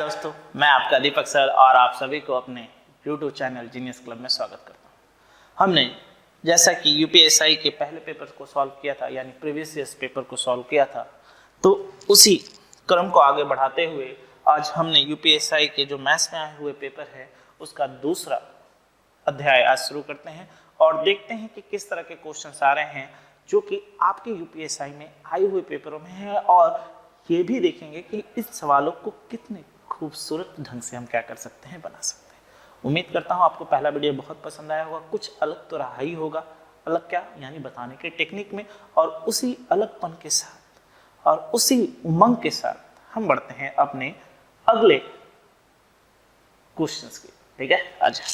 दोस्तों, मैं आपका दीपक सर और आप सभी को अपने YouTube चैनल जीनियस क्लब में स्वागत करता हूं। हमने जैसा कि यूपीएसआई के पहले पेपर को सॉल्व किया था, यानी प्रीवियस ईयर्स पेपर को सॉल्व किया था, तो उसी क्रम को आगे बढ़ाते हुए आज हमने यूपीएसआई के जो मैथ्स में आए हुए पेपर है उसका दूसरा अध्याय आज शुरू करते हैं और देखते हैं कि किस तरह के क्वेश्चंस आ रहे हैं जो कि आपके यूपीएसआई में आए हुए पेपरों में है, और ये भी देखेंगे कि इस सवालों को कितने खूबसूरत ढंग से हम क्या कर सकते हैं, बना सकते हैं। उम्मीद करता हूँ आपको पहला वीडियो बहुत पसंद आया होगा। कुछ अलग तो रहा ही होगा, अलग क्या यानी बताने के टेक्निक में, और उसी अलगपन के साथ और उसी उमंग के साथ हम बढ़ते हैं अपने अगले क्वेश्चंस की। ठीक है, आ जाए।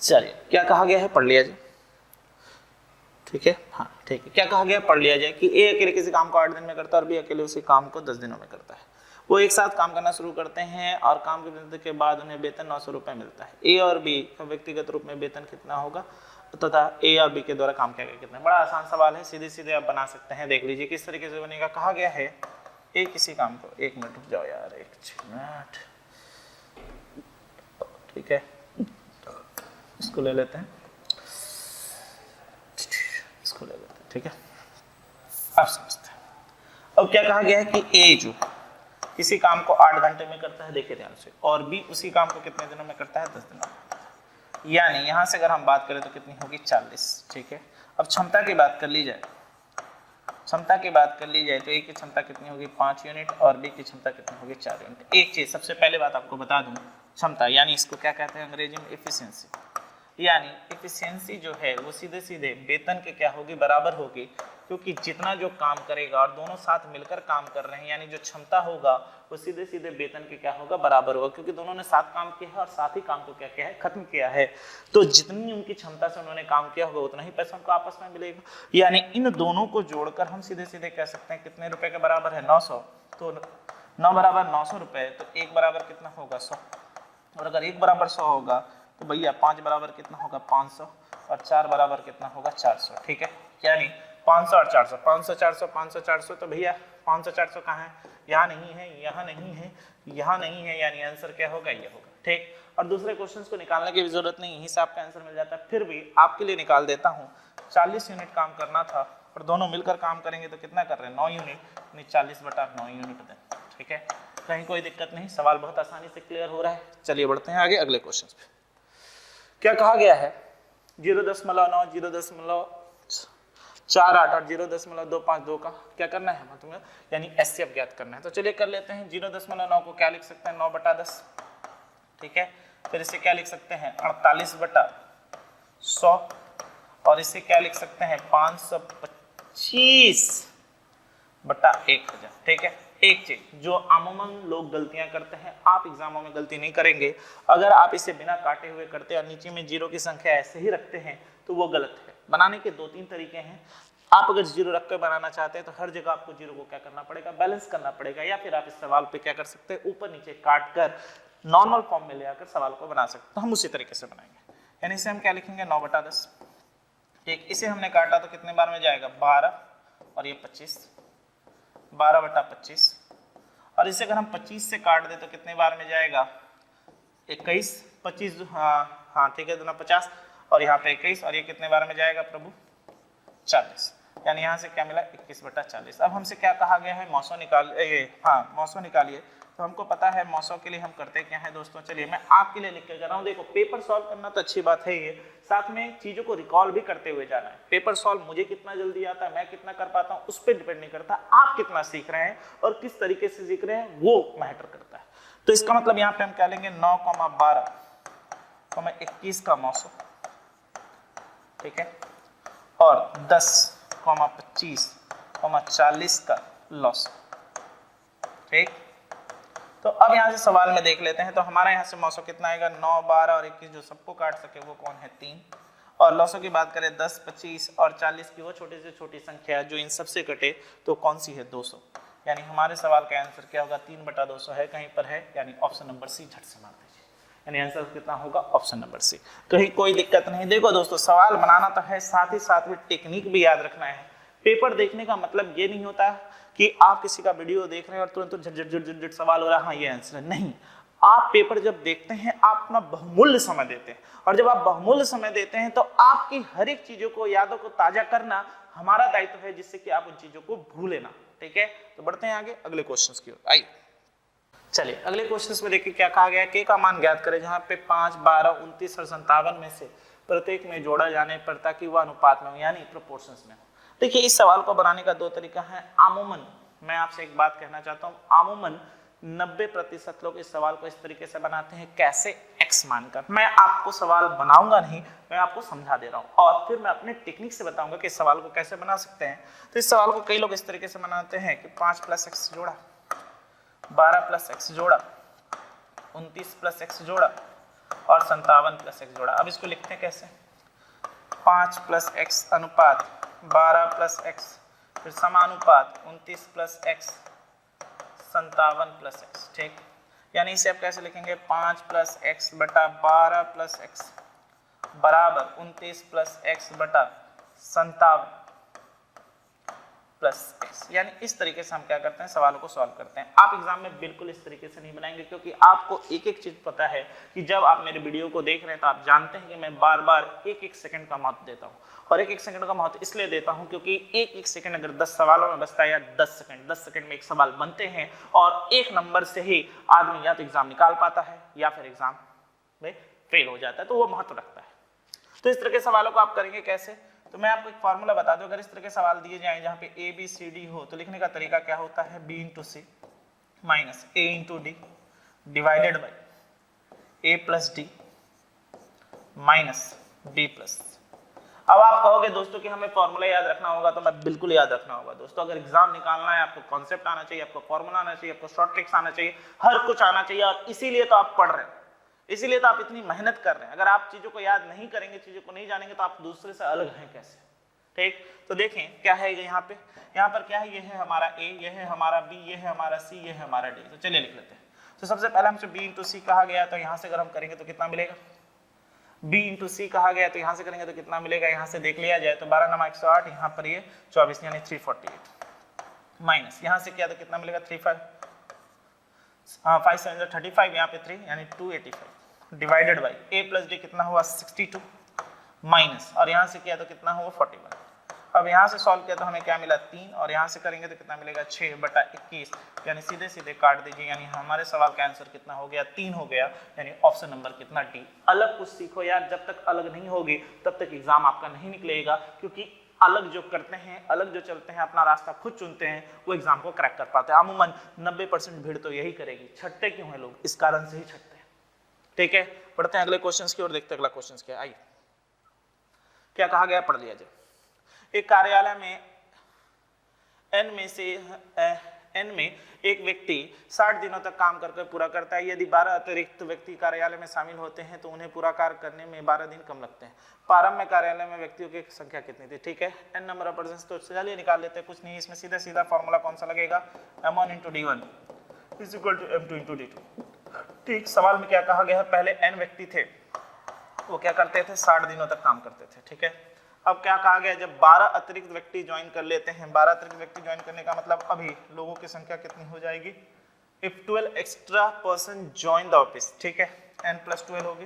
चलिए, क्या कहा गया है पढ़ लिया जाए। ठीक है, हाँ ठीक है, क्या कहा गया पढ़ लिया जाए कि ए अकेले किसी काम को 8 दिन में करता है और बी अकेले उसी काम को 10 दिनों में करता है। वो एक साथ काम करना शुरू करते हैं और काम के पूर्ण के बाद उन्हें वेतन 900 रुपये मिलता है। ए और बी का व्यक्तिगत रूप में वेतन कितना होगा तथा ए और बी के द्वारा काम किया गया कितना। बड़ा आसान सवाल है, सीधे सीधे आप बना सकते हैं। देख लीजिए किस तरीके से बनेगा। कहा गया है ए किसी काम को, 1 मिनट रुक जाओ यार, 1 मिनट। ठीक है, इसको ले लेते हैं, इसको ले लेते हैं। ठीक है, आप समझते हैं। अब क्या कहा गया है कि ए जो किसी काम को 8 घंटे में करता है, देखिए ध्यान से, और बी उसी काम को कितने दिनों में करता है, 10 दिनों में। यानी यहां से अगर हम बात करें तो कितनी होगी, 40। ठीक है, अब क्षमता की बात कर ली जाए, क्षमता की बात कर ली जाए तो ए की क्षमता कितनी होगी, 5 यूनिट, और बी की क्षमता कितनी होगी, 4 यूनिट। एक चीज सबसे पहले बात आपको बता दूं, क्षमता यानी इसको क्या कहते हैं अंग्रेजी में, एफिशिएंसी। यानी एफिशिएंसी जो है वो सीधे सीधे वेतन के क्या होगी, बराबर होगी, क्योंकि जितना जो काम करेगा और दोनों साथ मिलकर काम कर रहे हैं, यानी जो क्षमता होगा वो सीधे सीधे वेतन के क्या होगा, बराबर होगा, क्योंकि दोनों ने साथ काम किया है और साथ ही काम को क्या किया है, खत्म किया है। तो जितनी उनकी क्षमता से उन्होंने काम किया होगा उतना ही पैसा उनको आपस में मिलेगा। यानी इन दोनों को जोड़कर हम सीधे सीधे कह सकते हैं कितने रुपए के बराबर है, 900। तो 9 बराबर 900 रुपए, तो 1 बराबर कितना होगा, 100। और अगर 1 बराबर 100 होगा तो भैया 5 बराबर कितना होगा, 500, और 4 बराबर कितना होगा, 400। ठीक है, यानी 500 और 400, 500 400 500 400, तो भैया 500 400 कहाँ है, यहाँ नहीं है, यहाँ नहीं है, यहाँ नहीं है, यानी आंसर क्या होगा, ये होगा। ठीक, और दूसरे क्वेश्चंस को निकालने की भी जरूरत नहीं, यहीं से आपका आंसर मिल जाता है। फिर भी आपके लिए निकाल देता हूँ। 40 यूनिट काम करना था और दोनों मिलकर काम करेंगे तो कितना कर रहे हैं, 9 यूनिट, 40/9 यूनिट दें। ठीक है, कहीं कोई दिक्कत नहीं, सवाल बहुत आसानी से क्लियर हो रहा है। चलिए बढ़ते हैं आगे अगले क्वेश्चन पे। क्या कहा गया है, 0.9, 0.48 और 0.252 का क्या करना है मतलब, यानी एचसीएफ ज्ञात करना है। तो चलिए कर लेते हैं। 0.9 को क्या लिख सकते हैं, 9/10। ठीक है, फिर इसे क्या लिख सकते हैं, 48/100, और इसे क्या लिख सकते हैं, 525/1000। ठीक है, एक चीज जो अमूमन लोग गलतियां करते हैं, आप एग्जामों में गलती नहीं करेंगे। अगर आप इसे बिना काटे हुए करते और नीचे में जीरो की संख्या ऐसे ही रखते हैं तो वो गलत है। बनाने के 2-3 तरीके हैं। आप अगर जीरो रख कर बनाना चाहते हैं तो हर जगह आपको जीरो को क्या करना पड़ेगा, बैलेंस करना पड़ेगा, या फिर आप इस सवाल पे क्या कर सकते हैं, ऊपर नीचे काट कर नॉर्मल फॉर्म में ले आकर सवाल को बना सकते हैं। तो हम उसी तरीके से बनाएंगे। यानी इसे हम क्या लिखेंगे, 9/10। ठीक, इसे हमने काटा तो कितने बार में जाएगा, 12, और ये 25, 12/25, और इसे अगर हम 25 से काट दे तो कितने बार में जाएगा, 21, 25, हाँ ठीक है, 50, और यहाँ पे 21, और ये कितने बार में जाएगा प्रभु, 40। यानी यहाँ से क्या मिला, 21/40। अब हमसे क्या कहा गया है, 900 निकालिए। हाँ 900 निकालिए। तो हमको पता है 900 के लिए हम करते क्या है दोस्तों, चलिए मैं आपके लिए लिख के कर रहा हूँ। देखो, पेपर सॉल्व करना तो अच्छी बात है, ये साथ में चीजों को रिकॉल भी करते हुए जाना है। पेपर सॉल्व मुझे कितना जल्दी आता है, मैं कितना कर पाता हूँ, उस पर डिपेंड नहीं करता, आप कितना सीख रहे हैं और किस तरीके से सीख रहे हैं वो मैटर करता है। तो इसका मतलब यहाँ पे हम क्या लेंगे, 9,12,21 का 900। ठीक है, और 10,25,40 का 900। ठीक, तो अब यहाँ से सवाल में देख लेते हैं। तो हमारा यहाँ से 900 कितना आएगा, 9, 12 और 21 जो सबको काट सके वो कौन है, 3। और 900 की बात करें, 10, 25 और 40 की वो छोटी से छोटी संख्या जो इन सबसे कटे तो कौन सी है, 200। यानी हमारे सवाल का आंसर क्या होगा, 3/200 है, कहीं पर है, यानी ऑप्शन नंबर सी झट से मार दीजिए। यानी आंसर कितना होगा, ऑप्शन नंबर सी। कहीं कोई दिक्कत नहीं। देखो दोस्तों, सवाल बनाना तो है, साथ ही साथ में टेक्निक भी याद रखना है। पेपर देखने का मतलब ये नहीं होता कि आप किसी का वीडियो देख रहे हैं और तुरंत झट झट सवाल हो रहा है, हाँ ये आंसर है, नहीं। आप पेपर जब देखते हैं आप अपना बहुमूल्य समय देते हैं, और जब आप बहुमूल्य समय देते हैं तो आपकी हर एक चीजों को, यादों को ताजा करना हमारा दायित्व है, जिससे कि आप उन चीजों को भूले ना। ठीक है, तो बढ़ते हैं आगे अगले क्वेश्चंस की ओर। आइए चलिए अगले क्वेश्चंस में देखिए क्या कहा गया है। के का मान ज्ञात करें जहां पे 5, 12, 29 और 57 में से प्रत्येक में जोड़ा जाने पर ताकि वह अनुपात में हो, यानी प्रोपोर्शंस में हो। देखिए इस सवाल को बनाने का दो तरीका है। आमूमन मैं आपसे एक बात कहना चाहता हूं, आमूमन 90% लोग इस सवाल को इस तरीके से बनाते हैं, कैसे, एक्स मानकर। मैं आपको सवाल बनाऊंगा नहीं, मैं आपको समझा दे रहा हूं और फिर मैं अपने टेक्निक से बताऊंगा कि इस सवाल को कैसे बना सकते हैं। तो इस सवाल को कई लोग इस तरीके से बनाते हैं कि 5 + x जोड़ा, 12 + x जोड़ा, 29 + x जोड़ा और 57 + x जोड़ा। अब इसको लिखते हैं कैसे, 5 + x अनुपात 12 + x, फिर समानुपात 29 + x, 57 + x। ठीक, यानी इसे आप कैसे लिखेंगे, 5 + x बटा 12 + x बराबर 29 + x बटा 57 + x। यानी इस तरीके से हम क्या करते हैं, सवालों को सॉल्व करते हैं। आप एग्जाम में बिल्कुल इस तरीके से नहीं बनाएंगे, क्योंकि आपको एक एक चीज पता है कि जब आप मेरे वीडियो को देख रहे हैं तो आप जानते हैं कि मैं बार बार एक एक सेकंड का महत्व देता हूं, और एक एक सेकंड का महत्व इसलिए देता हूं क्योंकि एक एक सेकंड अगर 10 सवालों में बचता है, या 10 सेकंड में एक सवाल बनते हैं, और एक नंबर से ही आदमी या तो एग्जाम निकाल पाता है या फिर एग्जाम में फेल हो जाता है, तो वो महत्व रखता है। तो इस तरह के सवालों को आप करेंगे कैसे, तो मैं आपको एक फार्मूला बता दूं। अगर इस तरह के सवाल दिए जाएं जहां पे ए बी सी डी हो, तो लिखने का तरीका क्या होता है, b × c minus a × d divided by a + d minus b +। अब आप कहोगे दोस्तों कि हमें फॉर्मूला याद रखना होगा, तो मैं बिल्कुल याद रखना होगा दोस्तों। अगर एग्जाम निकालना है, आपको कॉन्सेप्ट आना चाहिए, आपको फॉर्मूला आना चाहिए, आपको शॉर्ट ट्रिक्स आना चाहिए, हर कुछ आना चाहिए, और इसीलिए तो आप पढ़ रहे हैं, इसीलिए तो आप इतनी मेहनत कर रहे हैं। अगर आप चीजों को याद नहीं करेंगे, चीजों को नहीं जानेंगे, तो आप दूसरे से अलग हैं कैसे। ठीक, तो देखें क्या है यहाँ पे, यहाँ पर क्या है, ये है हमारा a, ये है हमारा b, ये है हमारा c, ये है हमारा d। तो चलिए लिख लेते हैं। तो सबसे पहले हमसे b × c कहा गया, तो यहाँ से अगर हम करेंगे तो कितना मिलेगा, b × c कहा गया, तो यहाँ से करेंगे तो कितना मिलेगा, यहाँ से देख लिया जाए तो 12 × 108, यहाँ पर ये 24 यानी 348 माइनस यहाँ से किया तो कितना मिलेगा, 35, हाँ 5 7 35, यहाँ पे 3 यानी 285 डिवाइडेड बाई a + d कितना हुआ 62 माइनस, और यहाँ से किया तो कितना हुआ 41। अब यहाँ से सॉल्व किया तो हमें क्या मिला 3, और यहाँ से करेंगे तो कितना मिलेगा 6/21, यानी सीधे सीधे काट दीजिए, यानी हमारे सवाल का आंसर कितना हो गया, 3 हो गया, यानी ऑप्शन नंबर कितना डी। अलग कुछ सीखो यार, जब तक अलग नहीं होगी तब तक एग्जाम आपका नहीं निकलेगा, क्योंकि अलग जो करते हैं, अलग जो चलते हैं, अपना रास्ता खुद चुनते हैं, वो एग्जाम को क्रैक कर पाते हैं। अमूमन 90% भीड़ तो यही करेगी। छठते क्यों है लोग, इस कारण से ही छठते हैं। ठीक है, पढ़ते हैं अगले क्वेश्चन की ओर, देखते हैं अगला क्वेश्चन क्या है। आइए क्या कहा गया, पढ़ लिया जाए। एक कार्यालय में n में एक व्यक्ति 60 दिनों तक काम करके पूरा करता है। यदि 12 अतिरिक्त व्यक्ति कार्यालय में शामिल होते हैं तो उन्हें पूरा कार्य करने में 12 दिन कम लगते हैं। प्रारंभ में कार्यालय में व्यक्तियों की संख्या कितनी थी। ठीक है, n नंबर ऑफ पर्सन्स, तो चलिए निकाल लेते हैं। कुछ नहीं, इसमें सीधा सीधा फॉर्मूला कौन सा लगेगा, m1 × d1 = m2 × d2। ठीक, सवाल में क्या कहा गया है, पहले n व्यक्ति थे, वो क्या करते थे, 60 दिनों तक काम करते थे। ठीक है, अब क्या कहा गया, जब 12 अतिरिक्त व्यक्ति ज्वाइन कर लेते हैं, 12 अतिरिक्त व्यक्ति ज्वाइन करने का मतलब अभी लोगों की संख्या कितनी हो जाएगी, if 12 extra person join the office. ठीक है, n + 12 होगी।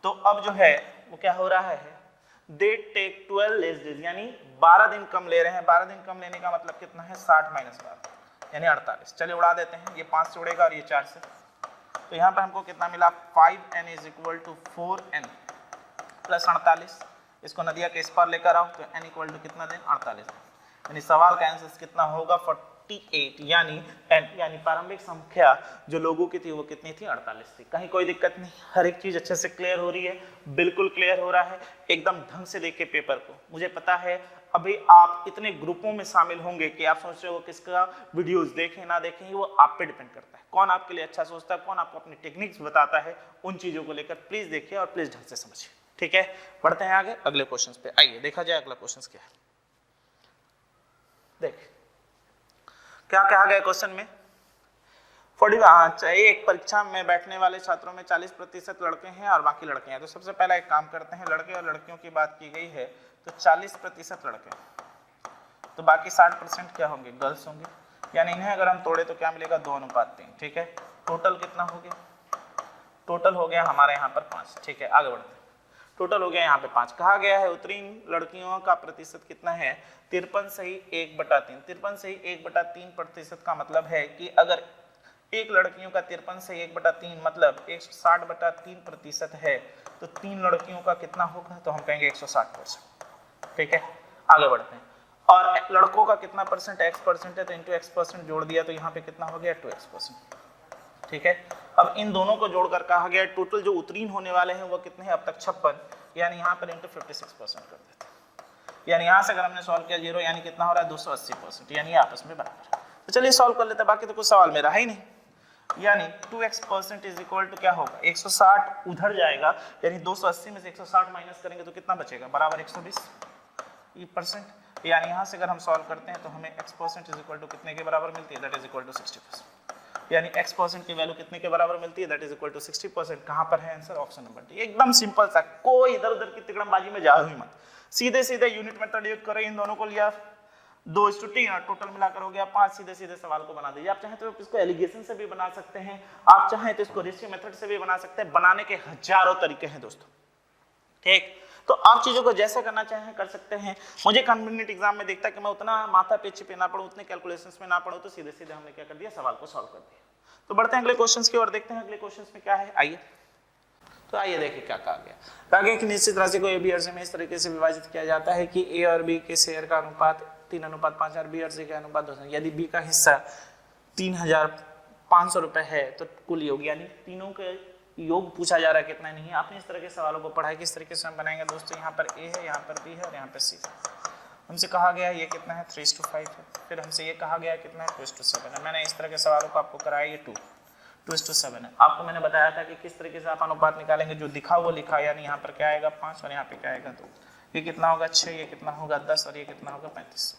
तो अब जो है वो क्या हो रहा है, दे टेक 12 लेस डेज, यानी 12 दिन कम ले रहे हैं। 12 दिन कम लेने का मतलब कितना है, 60 - 12 यानी 48। चलिए उड़ा देते हैं, ये 5 से उड़ेगा और ये 4 से, तो यहाँ पर हमको कितना मिला, 5n = 4n + 48। इसको नदिया के इस पार लेकर आओ तो n = कितना दें, 48। यानी सवाल का आंसर कितना होगा, 48, यानी n, यानी प्रारंभिक संख्या जो लोगों की थी वो कितनी थी, 48 थी। कहीं कोई दिक्कत नहीं, हर एक चीज अच्छे से क्लियर हो रही है, बिल्कुल क्लियर हो रहा है। एकदम ढंग से देखिए पेपर को। मुझे पता है अभी आप इतने ग्रुपों में शामिल होंगे कि आप सोच रहे हो किसका वीडियोस देखें ना देखें, वो आप पे डिपेंड करता है, कौन आपके लिए अच्छा सोचता है, कौन आपको अपनी टेक्निक्स बताता है। उन चीजों को लेकर प्लीज देखिए और प्लीज ढंग से समझिए। ठीक है, बढ़ते हैं आगे अगले क्वेश्चन पे। आइए देखा जाए अगला क्वेश्चन क्या है। देख क्या कहा गया क्वेश्चन में, एक परीक्षा में बैठने वाले छात्रों में 40% लड़के हैं और बाकी लड़के हैं। तो सबसे पहला एक काम करते हैं, लड़के और लड़कियों की बात की गई है तो 40% लड़के, तो बाकी 60% क्या होंगे, गर्ल्स होंगे, यानी इन्हें अगर हम तोड़े तो क्या मिलेगा, 2:3, ठीक है। टोटल कितना हो गया, टोटल हो गया हमारे यहाँ पर 5, ठीक है। आगे बढ़ते हैं, टोटल हो गया यहाँ पे 5। कहा गया है उत्तीर्ण लड़कियों का प्रतिशत कितना है, 53 सही 1/3। 53 सही 1/3% का मतलब है कि अगर एक लड़कियों का 53 सही 1/3 मतलब 160/3% है, तो 3 लड़कियों का कितना होगा, तो हम कहेंगे 160%, ठीक है। आगे बढ़ते हैं, और लड़कों का कितना परसेंट, x% है, तो इंटू x% जोड़ दिया तो यहाँ पे कितना हो गया, 2x%, ठीक है। अब इन दोनों को जोड़कर कहा गया टोटल जो उत्तीर्ण होने वाले हैं वो कितने हैं, अब तक 56, यानी यहाँ पर इंटू 56% कर देते हैं, यानी यहाँ से अगर हमने सॉल्व किया 0, यानी कितना हो रहा है, 280%, यानी आपस में बराबर। तो चलिए सॉल्व कर लेते हैं, बाकी तो कुछ सवाल में रहा ही नहीं। यानी 2x% इज इक्वल टू क्या होगा, 160 उधर जाएगा, यानी 280 में से 160 माइनस करेंगे तो कितना बचेगा, बराबर 120%। यानी यहाँ से अगर हम सॉल्व करते हैं तो हमें x% इज इक्वल टू कितने के बराबर मिलती है, दैट इज इक्वल टू 60%, यानी x% की वैल्यू कितने के बराबर मिलती है, दैट इज इक्वल टू 60%। कहाँ पर है आंसर, ऑप्शन नंबर डी। एकदम सिंपल सा, कोई इधर उधर की तिकड़मबाजी में जाओ ही मत, सीधे सीधे यूनिट मेथड यूज करो, इन दोनों को लिया 2:3 और टोटल मिलाकर हो गया 5, सीधे सीधे सवाल को बना दीजिए। आप चाहें तो इसको एलिगेशन से भी बना सकते हैं, आप चाहें तो इसको रेशियो मेथड से भी बना सकते हैं, बनाने के हजारों तरीके हैं दोस्तों, ठीक। तो आप चीजों को जैसे करना चाहें कर सकते हैं। मुझे कॉम्पिटिटिव एग्जाम में देखता कि मैं उतना माथा पेची पे ना पढ़ूं, उतने कैलकुलेशंस में ना पढ़ूं, तो सीधे सीधे हमने क्या कर दिया, सवाल को सॉल्व कर दिया। तो बढ़ते हैं अगले क्वेश्चंस की ओर, देखते हैं अगले क्वेश्चंस में क्या है। आइए, तो आइए देखिए क्या कहा गया। कहा गया कि निश्चित राशि को ए बी और सी में इस तरीके से विभाजित किया जाता है कि ए और बी के शेयर का अनुपात 3:5 और बी और सी का अनुपात 2। यदि बी का हिस्सा 3,500 रुपए है तो कुल योग, यानी तीनों के योग पूछा जा रहा है, कितना नहीं है। आपने इस तरह के सवालों को पढ़ा है, किस तरीके से हम बनाएंगे दोस्तों, यहाँ पर ए है, यहाँ पर बी है और यहाँ पर सी है। हमसे कहा गया है ये कितना है, 3:5 है, फिर हमसे ये कहा गया है कितना है, 2:7 है। मैंने इस तरह के सवालों को आपको कराया, ये 2:7 है। आपको मैंने बताया था कि किस तरीके से आप अनुपात निकालेंगे, जो दिखा वो लिखा, यानी यहाँ पर क्या आएगा 5 और यहाँ पे क्या आएगा 2। ये कितना होगा 6, ये कितना होगा 10 और ये कितना होगा 35,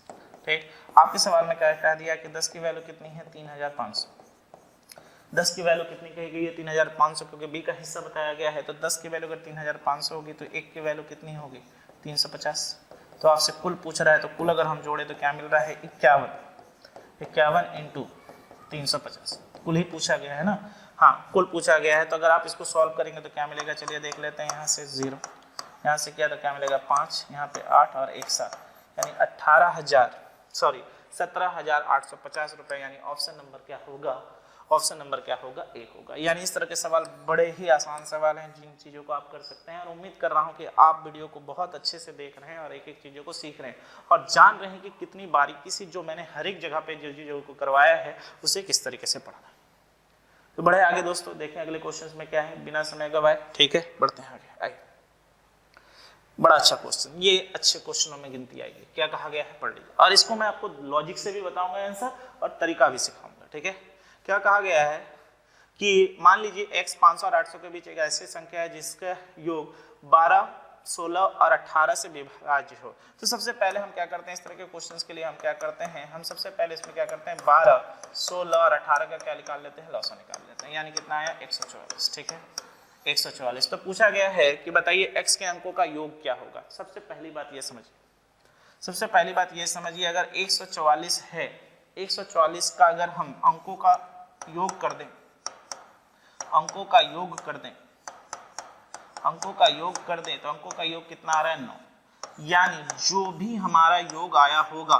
ठीक। आपके सवाल में क्या कह दिया कि 10 की वैल्यू कितनी है, 3,500। 10 की वैल्यू कितनी कही गई है, 3,500, क्योंकि बी का हिस्सा बताया गया है। तो 10 की वैल्यू अगर 3,500 होगी तो 1 की वैल्यू कितनी होगी, 350। तो आपसे कुल पूछ रहा है, तो कुल अगर हम जोड़े तो क्या मिल रहा है, 51 इंटू 350, कुल ही पूछा गया है ना, हाँ कुल पूछा गया है। तो अगर आप इसको सॉल्व करेंगे तो क्या मिलेगा, चलिए देख लेते हैं। यहाँ से 0, यहाँ से किया तो क्या मिलेगा 5, यहाँ पे 8 और 1 7, यानी 17,850 रुपए, यानी ऑप्शन नंबर क्या होगा, ऑप्शन नंबर क्या होगा, 1 होगा। यानी इस तरह के सवाल बड़े ही आसान सवाल हैं, जिन चीज़ों को आप कर सकते हैं। और उम्मीद कर रहा हूं कि आप वीडियो को बहुत अच्छे से देख रहे हैं और एक एक चीज़ों को सीख रहे हैं और जान रहे हैं कि कितनी बारीकी से जो मैंने हर एक जगह पे जो चीज़ों को करवाया है उसे किस तरीके से पढ़ना है। तो बढ़े आगे दोस्तों, देखें अगले क्वेश्चन में क्या है, बिना समय गवाए, ठीक है बढ़ते हैं आगे। आइए, बड़ा अच्छा क्वेश्चन, ये अच्छे क्वेश्चनों में गिनती आएगी। क्या कहा गया है, पढ़ लीजिए। और इसको मैं आपको लॉजिक से भी बताऊंगा आंसर और तरीका भी सिखाऊंगा, ठीक है। क्या कहा गया है कि मान लीजिए x 500 और 800 के बीच एक ऐसी संख्या है जिसका योग 12, 16 और 18 से विभाज्य हो। तो सबसे पहले हम क्या करते हैं, इस तरह के क्वेश्चंस के लिए हम क्या करते हैं, हम सबसे पहले इसमें क्या करते हैं, 12, 16 और 18 का क्या निकाल लेते हैं, लॉसा निकाल लेते हैं। यानी कितना आया 144, ठीक है 144। तो पूछा गया है कि बताइए x के अंकों का योग क्या होगा। सबसे पहली बात ये समझिए, सबसे पहली बात ये समझिए, अगर 144 है, 144 का अगर हम अंकों का योग कर दें, अंकों का योग कर दें, अंकों का योग कर दें, तो अंकों का योग कितना आ रहा है 9। यानी जो भी हमारा योग आया होगा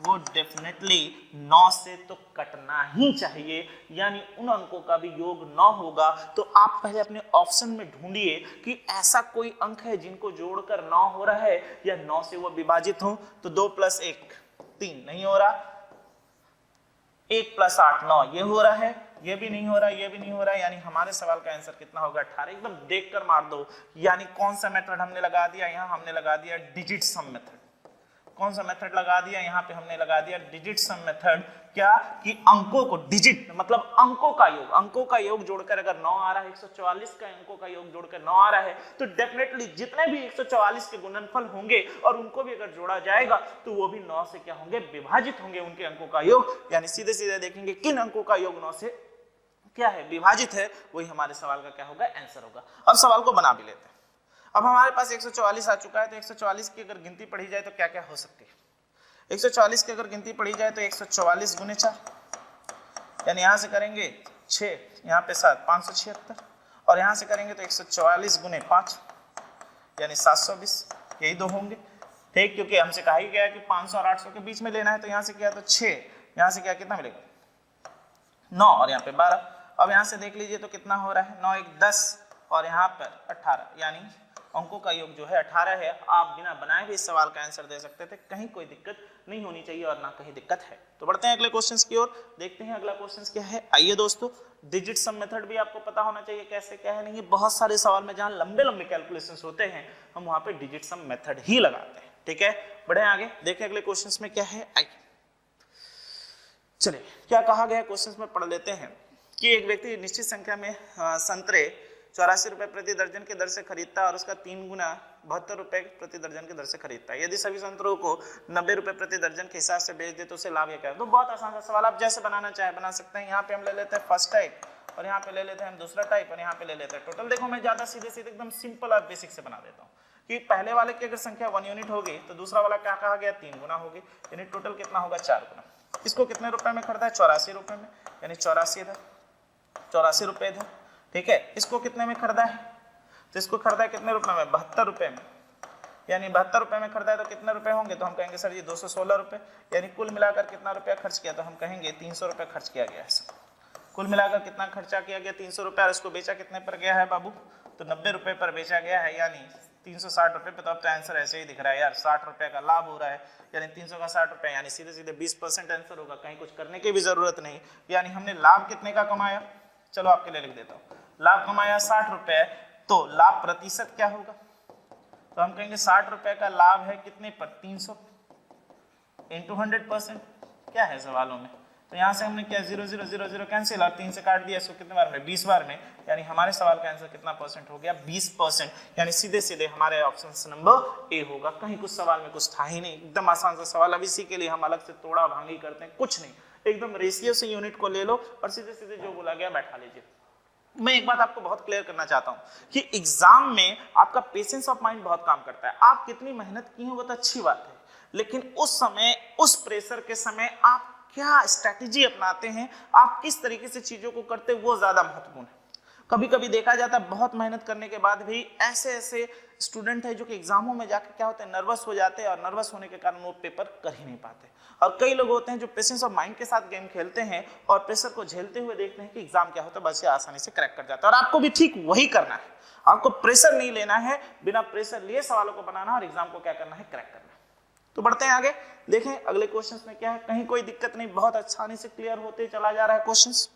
वो डेफिनेटली 9 से तो कटना ही चाहिए, यानी उन अंकों का भी योग 9 होगा। तो आप पहले अपने ऑप्शन में ढूंढिए कि ऐसा कोई अंक है जिनको जोड़कर 9 हो रहा है या 9 से वो विभाजित हो। तो 2 + 1 3 नहीं हो रहा, 1 + 8 9 ये हो रहा है, ये भी नहीं हो रहा, ये भी नहीं हो रहा है, यानी हमारे सवाल का आंसर कितना होगा 18। एकदम देखकर मार दो। यानी कौन सा मेथड हमने लगा दिया, यहाँ हमने लगा दिया डिजिट सम मेथड। कौन सा मेथड लगा दिया, यहाँ पे हमने लगा दिया डिजिट सम मेथड। क्या कि अंकों को डिजिट मतलब अंकों का योग, अंकों का योग जोड़कर अगर 9 आ रहा है, 144 का अंकों का योग जोड़कर 9 आ रहा है, तो डेफिनेटली जितने भी 144 के गुणनफल होंगे और उनको भी अगर जोड़ा जाएगा तो वो भी 9 से क्या होंगे, विभाजित होंगे उनके अंकों का योग। यानी सीधे सीधे देखेंगे किन अंकों का योग 9 से क्या है, विभाजित है, वही हमारे सवाल का क्या होगा, आंसर होगा। अब सवाल को बना भी लेते हैं। अब हमारे पास 144 आ चुका है, तो 144 की अगर गिनती पढ़ी जाए तो क्या क्या हो सकती है। 144 की अगर गिनती पढ़ी जाए तो 144 गुने 4, यानी यहाँ से करेंगे 6, यहाँ पे 7, 576, और यहाँ से करेंगे तो 144 गुने 5 यानी 720, यही दो होंगे। ठीक, क्योंकि हमसे कहा ही गया कि 500 और 800 के बीच में लेना है, तो यहाँ से किया तो 6, यहाँ से क्या कितना मिलेगा 9, और यहाँ पे 12। अब यहाँ से देख लीजिए तो कितना हो रहा है, 9 1 10 और यहाँ पर 18, यानी अंकों का योग जो है 18 है। आप बिना बनाए भी इस सवाल का आंसर दे सकते थे, कहीं कोई दिक्कत नहीं होनी चाहिए और ना कहीं दिक्कत है। तो बढ़ते हैं अगले क्वेश्चंस की ओर, देखते हैं अगला क्वेश्चंस क्या है। आइए दोस्तों, डिजिट सम मेथड भी आपको पता होना चाहिए कैसे क्या है। नहीं, बहुत सारे सवाल में जहां लंबे लंबे कैलकुलेशंस होते हैं हम वहां पे डिजिट सम मेथड ही लगाते हैं। ठीक है, बढ़े आगे, देखें अगले क्वेश्चंस में क्या है। आइए चलिए, क्या कहा गया क्वेश्चंस में पढ़ लेते हैं कि एक व्यक्ति निश्चित संख्या में संतरे 84 रुपए प्रति दर्जन के दर से खरीदता है और उसका 3 गुना 72 रुपए प्रति दर्जन के दर से खरीदता है। यदि सभी संतरों को 90 रुपए प्रति दर्जन के हिसाब से बेच दे तो उसे लाभ क्या है। तो बहुत आसान सा सवाल, आप जैसे बनाना चाहे बना सकते हैं। यहाँ पे हम ले लेते हैं फर्स्ट टाइप और यहाँ पे ले लेते हैं हम दूसरा टाइप और यहाँ पे ले लेते हैं टोटल। देखो मैं ज्यादा सीधे सीधे एकदम सिंपल और बेसिक से बना देता हूँ कि पहले वाले की अगर संख्या 1 यूनिट होगी तो दूसरा वाला क्या कहा गया 3 गुना होगी, यानी टोटल कितना होगा 4 गुना। इसको कितने रुपए में खरीदा है 84 रुपए में, यानी 84 इधर 84 रुपए इधर। ठीक है, इसको कितने में खरीदा है, तो इसको खरीदा है कितने रुपए में 72 रुपए में, यानी 72 रुपए में खरीदा है तो कितने रुपए होंगे, तो हम कहेंगे सर जी 216 रुपए, यानी कुल मिलाकर कितना रुपया खर्च किया, तो हम कहेंगे 300 रुपए खर्च किया गया है। कुल मिलाकर कितना खर्चा किया गया 300 रुपए, और इसको बेचा कितने पर गया है बाबू, तो 90 रुपए पर बेचा गया है, यानी 360 रुपए पे। तो अब तो आंसर ऐसे ही दिख रहा है यार, 60 रुपए का लाभ हो रहा है, यानी 300 का 60 रुपए, यानी सीधे सीधे 20% आंसर होगा, कहीं कुछ करने की भी जरूरत नहीं। यानी हमने लाभ कितने का कमाया, चलो आपके लिए लिख देता हूँ, लाभ कमाया 60 रुपए, तो लाभ प्रतिशत क्या होगा, तो हम कहेंगे 60 रुपए का लाभ है कितने पर 300 इंटू 100%, क्या है सवालों में। तो यहाँ से हमने क्या 0 0 0 0 कैंसिल और 3 से काट दिया, इसको कितने बार में 20 बार में, यानी हमारे सवाल का आंसर कितना परसेंट हो गया 20%, यानी सीधे सीधे हमारे ऑप्शन नंबर ए होगा। कहीं कुछ सवाल में कुछ था ही नहीं, एकदम आसान सा सवाल। अब इसी के लिए हम अलग से तोड़ा भांगी करते हैं, कुछ नहीं, एकदम रेशियो से यूनिट को ले लो और सीधे सीधे जो बोला गया बैठा लीजिए। मैं एक बात आपको बहुत क्लियर करना चाहता हूं कि एग्जाम में आपका पेशेंस ऑफ माइंड बहुत काम करता है। आप कितनी मेहनत की हो वो तो अच्छी बात है, लेकिन उस समय उस प्रेशर के समय आप क्या स्ट्रैटेजी अपनाते हैं, आप किस तरीके से चीजों को करते हैं, वो ज्यादा महत्वपूर्ण है। कभी कभी देखा जाता है बहुत मेहनत करने के बाद भी ऐसे ऐसे स्टूडेंट है जो कि एग्जामों में जाकर क्या होते हैं नर्वस हो जाते हैं और नर्वस होने के कारण वो पेपर कर ही नहीं पाते। और कई लोग होते हैं जो पेशेंस ऑफ माइंड के साथ गेम खेलते हैं और प्रेशर को झेलते हुए देखते हैं कि एग्जाम क्या होता है, बस ये आसानी से क्रैक कर जाता है। और आपको भी ठीक वही करना है, आपको प्रेशर नहीं लेना है, बिना प्रेशर लिए सवालों को बनाना और एग्जाम को क्या करना है क्रैक करना है। तो बढ़ते हैं आगे, देखें अगले क्वेश्चंस में क्या है। कहीं कोई दिक्कत नहीं, बहुत आसानी से क्लियर होते चला जा रहा है क्वेश्चंस।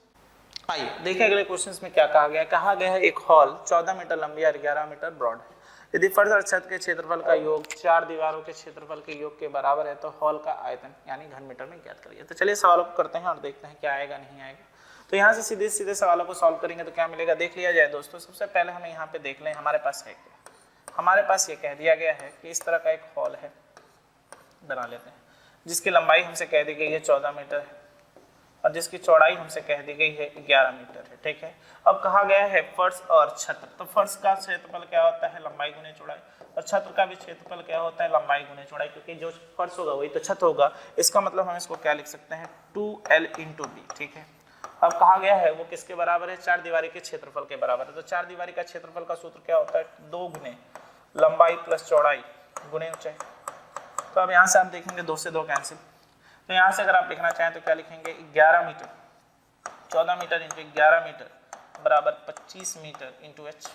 आइए देखें अगले क्वेश्चंस में क्या कहा गया है। कहा गया है एक हॉल 14 मीटर लंबी और 11 मीटर ब्रॉड है। यदि फर्श और छत के क्षेत्रफल का योग 4 दीवारों के क्षेत्रफल के योग के बराबर है तो हॉल का आयतन यानी घन मीटर में ज्ञात करिए। तो चलिए सवालों को करते हैं और देखते हैं क्या आएगा नहीं आएगा। तो यहाँ से सीधे सीधे सवालों को सॉल्व करेंगे तो क्या मिलेगा, देख लिया जाए दोस्तों। सबसे पहले हमें यहाँ पे देख लें हमारे पास है क्या। हमारे पास ये कह दिया गया है कि इस तरह का एक हॉल है, बना लेते हैं, जिसकी लंबाई हमसे कह दी गई है 14 मीटर है और जिसकी चौड़ाई हमसे कह दी गई है 11 मीटर है। ठीक है, अब कहा गया है फर्श और छत। तो फर्श का क्षेत्रफल क्या होता है, लंबाई गुने चौड़ाई, और छत का भी क्षेत्रफल क्या होता है, लंबाई गुने चौड़ाई, क्योंकि जो फर्श होगा वही तो छत होगा। इसका मतलब हम इसको क्या लिख सकते हैं 2L × B। ठीक है, अब कहा गया है वो किसके बराबर है, 4 दीवारी के क्षेत्रफल के बराबर है। तो 4 दीवारी का क्षेत्रफल का सूत्र क्या होता है, 2 गुने लंबाई प्लस चौड़ाई गुने ऊंचाई। तो अब यहाँ से आप देखेंगे 2 से 2 कैंसिल। तो यहाँ से अगर आप लिखना चाहें तो क्या लिखेंगे 11 मीटर, 14 मीटर इंटू 11 मीटर बराबर 25 मीटर इंटू h,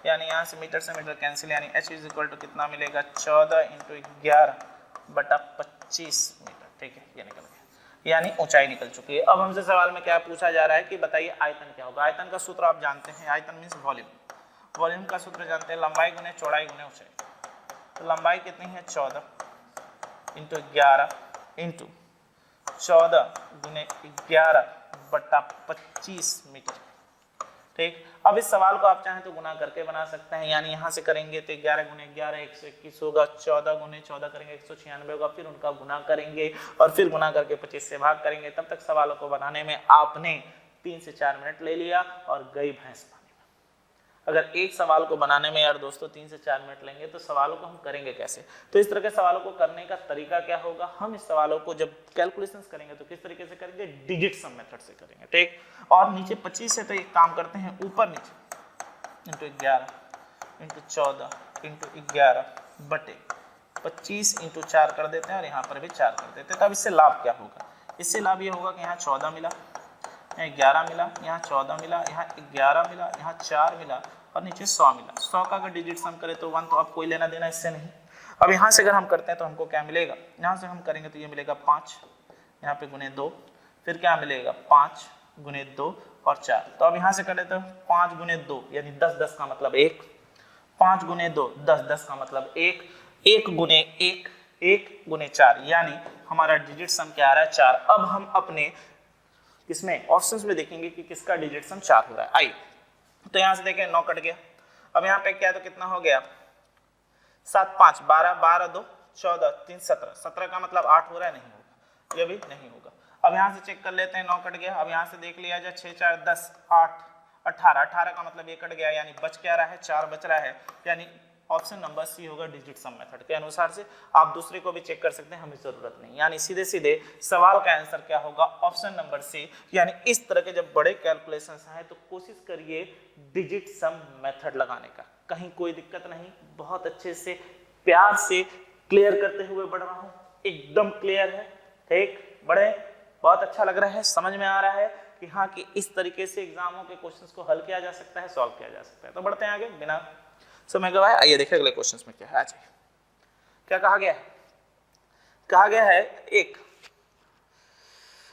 यानी यहाँ से मीटर कैंसिल, यानी h इज इक्वल टू कितना मिलेगा 14 इंटू 11 बटा 25 मीटर। ठीक है, ये निकल गया, यानी ऊंचाई निकल चुकी है। अब हमसे सवाल में क्या पूछा जा रहा है कि बताइए आयतन क्या होगा। आयतन का सूत्र आप जानते हैं, आयतन मीन्स वॉल्यूम। वॉल्यूम का सूत्र जानते हैं, लंबाई गुने चौड़ाई गुने ऊंचाई। तो लंबाई कितनी है 14 इंटू 11 इंटू 14 गुने 11 बटा 25 मीटर। ठीक, अब इस सवाल को आप चाहें तो गुना करके बना सकते हैं, यानी यहाँ से करेंगे तो 11 गुने 11 121 होगा, 14 गुने 14 करेंगे 196 होगा, फिर उनका गुना करेंगे और फिर गुना करके 25 से भाग करेंगे। तब तक सवालों को बनाने में आपने 3 से 4 मिनट ले लिया और गई भैंस पानी में। अगर एक सवाल को बनाने में यार दोस्तों 3 से 4 मिनट लेंगे तो सवालों को हम करेंगे कैसे? तो इस तरह के सवालों को करने का तरीका क्या होगा, हम इस सवालों को जब कैलकुलेशंस करेंगे तो किस तरीके से करेंगे, डिजिट सम मेथड से करेंगे, ठीक। और नीचे 25 से तो एक काम करते हैं, ऊपर नीचे इंटू 11 इंटू 14 इंटू 11 बटे 25 इंटू 4 कर देते हैं और यहाँ पर भी 4 कर देते हैं। तो अब इससे लाभ क्या होगा, इससे लाभ ये होगा कि यहाँ 14 मिला, यहाँ 11 मिला, यहाँ 14 मिला, यहाँ 11 मिला, यहाँ 4 मिला और नीचे 100 मिला। 100 का अगर डिजिट सम करें तो 1, तो अब कोई लेना देना इससे नहीं। अब यहाँ से अगर हम करते हैं तो हमको क्या मिलेगा, यहाँ से हम करेंगे तो ये मिलेगा 5, यहाँ पे गुने 2, फिर क्या मिलेगा 5 गुने 2 और 4। तो अब यहाँ से करें तो 5 गुने 2 यानी 10, 10 का मतलब 1, 5 गुने 2 10, 10 का मतलब 1, 1 गुने 1 1 गुने 4 यानी हमारा डिजिट सम क्या आ रहा है 4। अब हम अपने किसमें ऑप्शंस में देखेंगे कि किसका डिजिट सम 4 हो रहा है। आइए तो यहाँ से देखें 9 कट गया, अब यहाँ पे क्या है तो कितना हो गया 7 5 12 12 2 14 3 17, 17 का मतलब 8 हो रहा है, नहीं होगा, ये भी नहीं होगा। अब यहाँ से चेक कर लेते हैं, 9 कट गया, अब यहाँ से देख लिया जाए 6 4 10 8 18, 18 का मतलब ये कट गया यानी बच क्या रहा है 4 बच रहा है, यानी ऑप्शन नंबर सी होगा डिजिट सम मेथड के अनुसार से। आप दूसरे को भी चेक कर सकते हैं, हमें जरूरत नहीं, यानी सीधे सीधे सवाल का आंसर क्या होगा ऑप्शन नंबर सी। यानी इस तरह के जब बड़े कैलकुलेशंस आए तो कोशिश करिए डिजिट सम मेथड लगाने का, कहीं कोई दिक्कत नहीं, बहुत अच्छे से प्यार से क्लियर करते हुए बढ़ रहा हूँ, एकदम क्लियर है, ठीक, बड़े बहुत अच्छा लग रहा है, समझ में आ रहा है कि हाँ कि इस तरीके से एग्जामों के क्वेश्चंस को हल किया जा सकता है, सॉल्व किया जा सकता है। तो बढ़ते हैं आगे बिना समय गवाए, आइए देखिए अगले क्वेश्चंस में क्या है। आज क्या कहा गया है, कहा गया है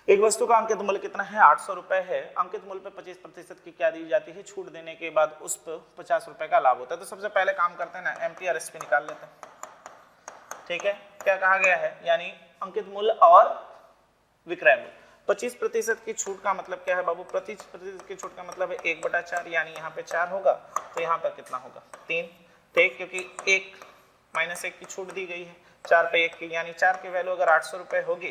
एक वस्तु का अंकित मूल्य कितना है 800 रुपए है, अंकित मूल्य पे 25% की क्या दी जाती है, छूट देने के बाद उस पर 50 रुपए का लाभ होता है। तो सबसे पहले काम करते हैं ना, MTRSP निकाल लेते हैं, ठीक है। क्या कहा गया है, यानी अंकित मूल्य और विक्रय मूल्य, 25% की छूट का मतलब क्या है बाबू, 25% की छूट का मतलब है 1/4, यानी यहाँ पे 4 होगा तो यहाँ पर कितना होगा 3, ठीक, क्योंकि 1 - 1 की छूट दी गई है, 4 पे 1 की, यानी 4 की वैल्यू अगर 800 रुपए होगी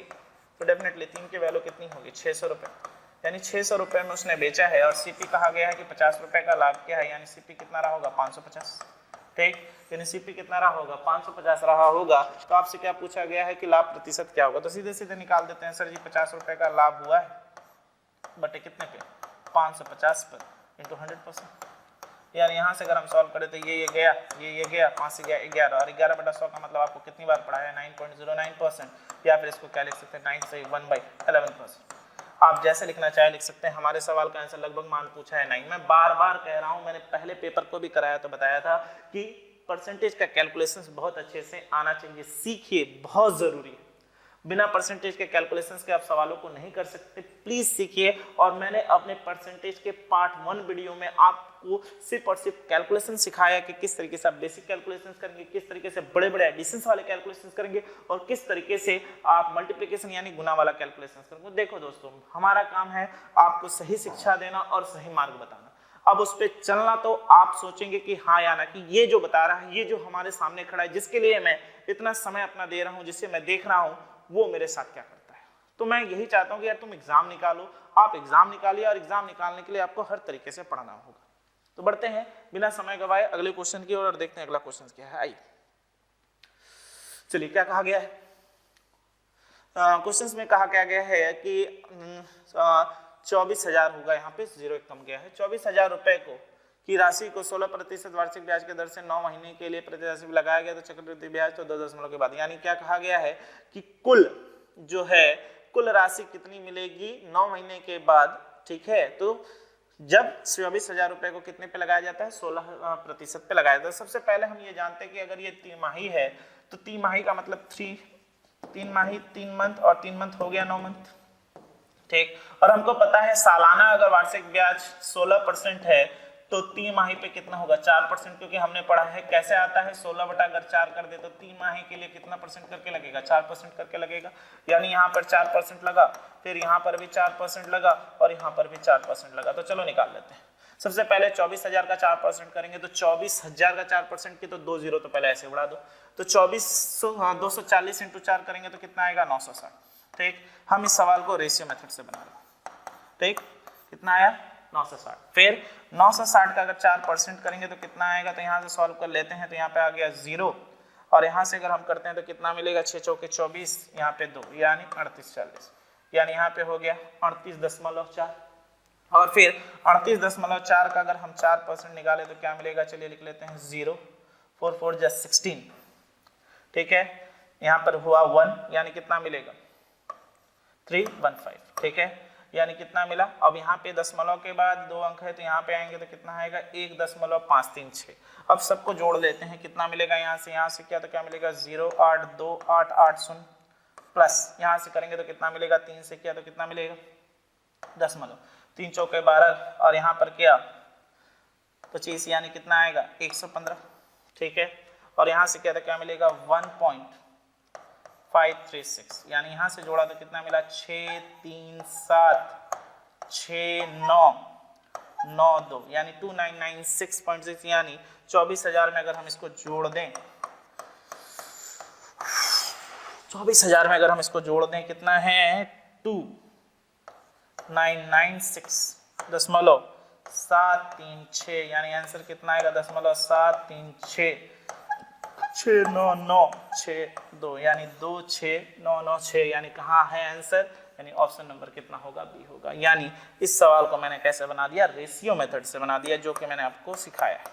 तो डेफिनेटली 3 की वैल्यू कितनी होगी 600 रुपए, यानी 600 रुपए में उसने बेचा है। और CP कहा गया है कि 50 रुपए का लाभ क्या है, यानी CP कितना रहा होगा 550, ठीक, यानी CP कितना रहा होगा 550 रहा होगा। तो आपसे क्या पूछा गया है कि लाभ प्रतिशत क्या होगा, तो सीधे सीधे निकाल देते हैं सर जी, 50 रुपए का लाभ हुआ है बटे कितने पे 550 पर इंटू 100%, यानी यहाँ से अगर हम सॉल्व करें तो ये गया, ये गया, 5 से गया 11 और 11/100 का मतलब आपको कितनी बार पढ़ा है 9.09%, या फिर इसको क्या लिख सकते हैं 9 से 1/11%। आप जैसे लिखना चाहे लिख सकते हैं, हमारे सवाल का आंसर लगभग मान पूछा है 9। मैं बार बार कह रहा हूं, मैंने पहले पेपर को भी कराया तो बताया था कि परसेंटेज का कैलकुलेशंस बहुत अच्छे से आना चाहिए, सीखिए, बहुत जरूरी है। बिना परसेंटेज के कैलकुलेशंस के आप सवालों को नहीं कर सकते, प्लीज सीखिए। और मैंने अपने परसेंटेज के पार्ट 1 वीडियो में आपको सिर्फ और सिर्फ कैलकुलेशन सिखाया कि किस तरीके से आप बेसिक कैलकुलेशंस करेंगे, किस तरीके से बड़े बड़े एडिशंस वाले कैलकुलेशंस करेंगे और किस तरीके से आप मल्टीप्लिकेशन यानी गुना वाला कैलकुलेशंस करेंगे। देखो दोस्तों, हमारा काम है आपको सही शिक्षा देना और सही मार्ग बताना। अब उस पर चलना तो आप सोचेंगे कि हाँ या ना, कि ये जो बता रहा है, ये जो हमारे सामने खड़ा है, जिसके लिए मैं इतना समय अपना दे रहा हूँ, जिससे मैं देख रहा हूँ, वो मेरे साथ क्या करता है। तो मैं यही चाहता हूं कि यार तुम एग्जाम निकालो, आप एग्जाम निकालिए और एग्जाम निकालने के लिए आपको हर तरीके से पढ़ना होगा। तो बढ़ते हैं बिना समय गवाए अगले क्वेश्चन की ओर और देखते हैं अगला क्वेश्चन क्या है। आइए चलिए, क्या कहा गया है क्वेश्चंस में, कहा क्या गया है कि 24,000 होगा, यहाँ पे 0 कम गया है, 24,000 रुपए को की राशि को 16% वार्षिक ब्याज के दर से 9 महीने के लिए प्रति राशि लगाया गया, तो चक्रवृद्धि ब्याज तो 2 दशमलव के बाद, यानी क्या कहा गया है कि कुल जो है कुल राशि कितनी मिलेगी 9 महीने के बाद, ठीक है। तो जब 24,000 रुपए को कितने पे लगाया जाता है 16% पे लगाया जाता है। सबसे पहले हम ये जानते हैं कि अगर ये तिमाही है तो तिमाही का मतलब 3 माही 3 मंथ और 3 मंथ हो गया 9 मंथ, ठीक। और हमको पता है सालाना अगर वार्षिक ब्याज 16% है तो 3 माही पे कितना होगा 4%, क्योंकि हमने पढ़ा है कैसे आता है 16 बटा अगर 4 कर दे तो 3 माही के लिए कितना परसेंट करके लगेगा 4% करके लगेगा, यानी यहाँ पर 4% लगा, फिर यहाँ पर भी 4% लगा और यहाँ पर भी 4% लगा। तो चलो निकाल लेते हैं। सबसे पहले 24,000 का 4% करेंगे तो 24,000 का 4% की तो 2 जीरो तो पहले ऐसे उड़ा दो, तो 240 इंटू 4 करेंगे तो कितना आएगा 960, ठीक। हम इस सवाल को रेशियो मेथड से बना रहे हैं, ठीक। कितना आया 9 से 60। फिर 9 से 60 का अगर 4% करेंगे तो कितना आएगा, तो यहाँ से सॉल्व कर लेते हैं, तो यहाँ पे आ गया 0, और यहाँ से अगर हम करते हैं तो कितना मिलेगा, 6 चौके 24, यहाँ पे 2 यानी 38 40, यानी यहाँ पे हो गया 38.4। और फिर 38.4 का अगर हम 4% निकाले तो क्या मिलेगा, चलिए लिख लेते हैं 0, 4 4 जा 16, ठीक है, यहाँ पर हुआ 1 यानी कितना मिलेगा 315, ठीक है, यानी कितना मिला। अब यहाँ पे दशमलव के बाद 2 अंक है तो यहाँ पे आएंगे तो कितना आएगा 1.536। अब सबको जोड़ लेते हैं, कितना मिलेगा यहाँ से क्या, तो क्या मिलेगा 0828880 प्लस यहाँ से करेंगे तो कितना मिलेगा 3 से किया तो कितना मिलेगा दशमलव, 3 चौके 12 और यहाँ पर क्या 25 यानी कितना आएगा 115, ठीक है, और यहाँ से क्या तो क्या मिलेगा 1.536, यानी यहाँ से जोड़ा तो कितना मिला 6376992 यानी 2996.6, यानी 24,000 में अगर हम इसको जोड़ दें, 24,000 में अगर हम इसको जोड़ दें कितना है 2996.736, यानी आंसर कितना आएगा 0.7366992 यानी 26996, यानी कहाँ है आंसर, यानी ऑप्शन नंबर कितना होगा बी होगा। यानी इस सवाल को मैंने कैसे बना दिया, रेशियो मेथड से बना दिया, जो कि मैंने आपको सिखाया है।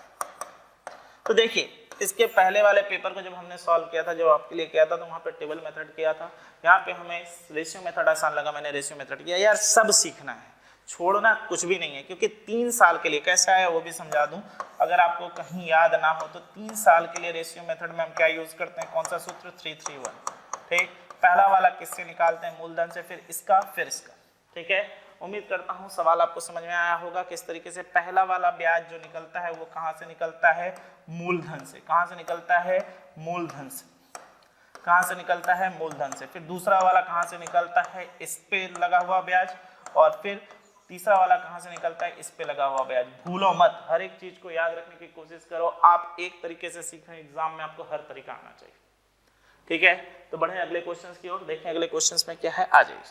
तो देखिए इसके पहले वाले पेपर को जब हमने सॉल्व किया था, जब आपके लिए किया था, तो वहाँ पे टेबल मेथड किया था, यहाँ पे हमें रेशियो मेथड आसान लगा, मैंने रेशियो मेथड किया। यार सब सीखना है, छोड़ना कुछ भी नहीं है, क्योंकि 3 साल के लिए कैसा है वो भी समझा दूं, अगर आपको कहीं याद ना हो तो 3 साल के लिए रेशियो मेथड में हम क्या यूज करते हैं, कौन सा सूत्र 331, ठीक, पहला वाला किससे निकालते हैं, मूलधन से, फिर इसका फिर इसका, ठीक है। उम्मीद करता हूं सवाल आपको समझ में आया होगा किस तरीके से पहला वाला ब्याज जो निकलता है वो कहां से निकलता है, मूलधन से, कहां से निकलता है, मूलधन से, कहां से निकलता है, मूलधन से, फिर दूसरा वाला कहां से निकलता है, इस पे लगा हुआ ब्याज, और फिर तीसरा वाला कहां से निकलता है, इस पे लगा हुआ ब्याज। भूलो मत, हर एक चीज को याद रखने की कोशिश करो, आप एक तरीके से सीखें, एग्जाम में आपको हर तरीका आना चाहिए, ठीक है। तो बढ़े अगले क्वेश्चंस की ओर, देखें अगले क्वेश्चंस में क्या है, आ जाइए।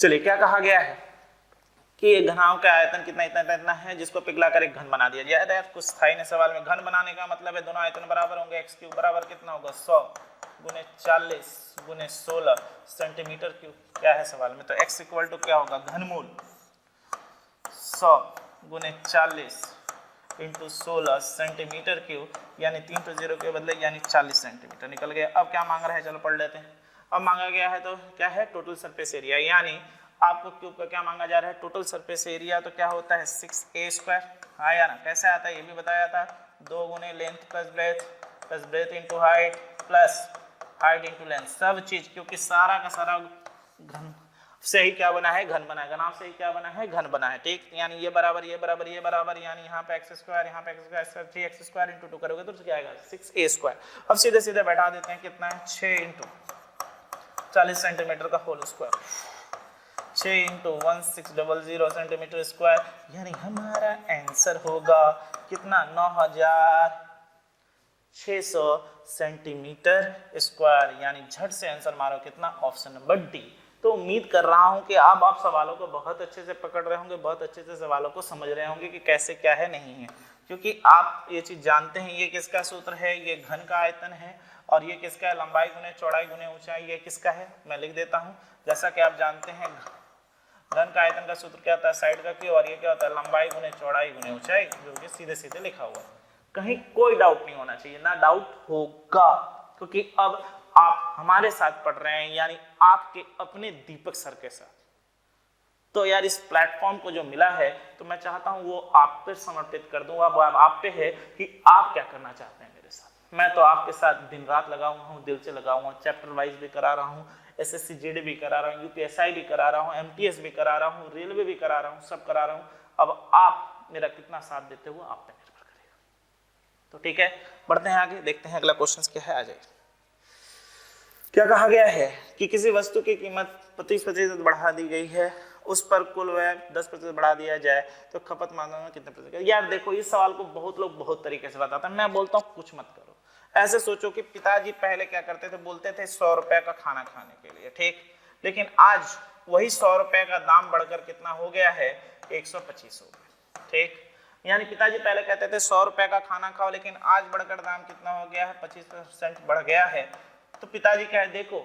चलिए क्या कहा गया है कि घनाओं का आयतन कितना इतना है, जिसको पिघलाकर एक घन बना दिया जाए। कुछ था ही नहीं सवाल में, घन बनाने का मतलब है दोनों आयतन बराबर होंगे, x क्यूब बराबर कितना होगा 100 गुने 40 गुने 16 सेंटीमीटर क्यूब, क्या है सवाल में, तो x इक्वल टू क्या होगा, घनमूल 100 गुने 40 इंटू 16 सेंटीमीटर क्यूब, यानी 3 तो 0 के बदले यानी 40 सेंटीमीटर निकल गया। अब क्या मांग रहा है, चलो पढ़ लेते हैं। अब मांगा गया है तो क्या है, टोटल सरफेस एरिया, यानी आपको क्यूब का क्या मांगा जा रहा है, टोटल सरफेस एरिया, तो क्या होता है 6a², आया ना, कैसे आता है ये भी बताया था, 2 गुने length plus breadth into height plus height into length, सब चीज, क्योंकि सारा का सारा घन से ही क्या बना है, घन बना है, घनाभ से ही क्या बना है, घन बना है, ठीक, यानी ये बराबर ये बराबर ये बराबर, यानी यहाँ पे x², यहाँ पे x², 3x² इंटू 2 करोगे तो क्या आएगा 6a²। अब सीधे सीधे बैठा देते हैं, कितना है 6 इंटू 40 सेंटीमीटर का whole square, 6 into 1600 centimetre square, यानी हमारा आंसर होगा कितना 9600 सेंटीमीटर स्क्वायर, यानी झट से आंसर मारो कितना, ऑप्शन नंबर डी। तो उम्मीद कर रहा हूं कि अब आप सवालों को बहुत अच्छे से पकड़ रहे होंगे, बहुत अच्छे से सवालों को समझ रहे होंगे कि कैसे क्या है नहीं है, क्योंकि आप ये चीज जानते हैं, ये किसका सूत्र है, ये घन का आयतन है, और ये किसका है, लंबाई गुने चौड़ाई गुने ऊंचाई, ये किसका है, मैं लिख देता हूं। जैसा कि आप जानते हैं घन का आयतन का सूत्र क्या होता है, साइड का क्यू, और ये क्या होता है, लंबाई गुने चौड़ाई गुने ऊंचाई, जो कि सीधे सीधे लिखा हुआ है, कहीं कोई डाउट नहीं होना चाहिए, ना डाउट होगा, क्योंकि अब आप हमारे साथ पढ़ रहे हैं, यानी आपके अपने दीपक सर के साथ। तो यार इस प्लेटफॉर्म को जो मिला है, तो मैं चाहता हूं वो आप पे समर्पित कर दूं, अब आप पे है कि आप क्या करना चाहते हैं मेरे साथ। मैं तो आपके साथ दिन रात लगा हुआ हूं, दिल से लगा हुआ हूं, चैप्टर वाइज भी करा रहा हूं, SSC GD भी करा रहा हूं, UPSI भी करा रहा हूं, MTS भी करा रहा हूं, रेलवे भी करा रहा हूं, सब करा रहा हूं। अब आप मेरा कितना साथ देते हो आप पे निर्भर करेगा। तो ठीक है, बढ़ते हैं आगे, देखते हैं अगला क्वेश्चन क्या है, आ जाइए। क्या कहा गया है कि किसी वस्तु की कीमत 25% बढ़ा दी गई है, उस पर कुल व्यय 10% बढ़ा दिया जाए तो खपत मात्रा में कितने प्रतिशत। यार देखो इस सवाल को बहुत लोग बहुत तरीके से बताते हैं, मैं बोलता हूँ कुछ मत करो। ऐसे सोचो कि पिताजी पहले क्या करते थे, बोलते थे 100 रुपए का खाना खाने के लिए, ठीक, लेकिन आज वही 100 रुपए का दाम बढ़कर कितना हो गया है 125 हो गया। ठीक, यानी पिताजी पहले कहते थे 100 रुपए का खाना खाओ, लेकिन आज बढ़कर दाम कितना हो गया है, 25% बढ़ गया है। तो पिताजी कहे देखो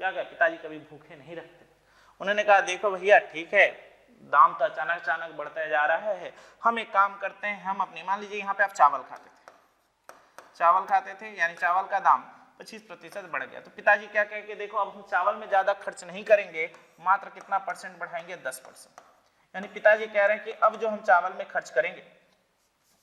क्या कहे, पिताजी कभी भूखे नहीं रखते। उन्होंने कहा देखो भैया ठीक है, दाम तो अचानक अचानक बढ़ता जा रहा है, हम एक काम करते हैं, हम अपनी मान लीजिए यहाँ पे आप चावल खाते थे, यानी चावल का दाम 25% बढ़ गया। तो पिताजी क्या कहे कि देखो अब हम चावल में ज्यादा खर्च नहीं करेंगे, मात्र कितना परसेंट बढ़ाएंगे, 10%। यानी पिताजी कह रहे हैं कि अब जो हम चावल में खर्च करेंगे,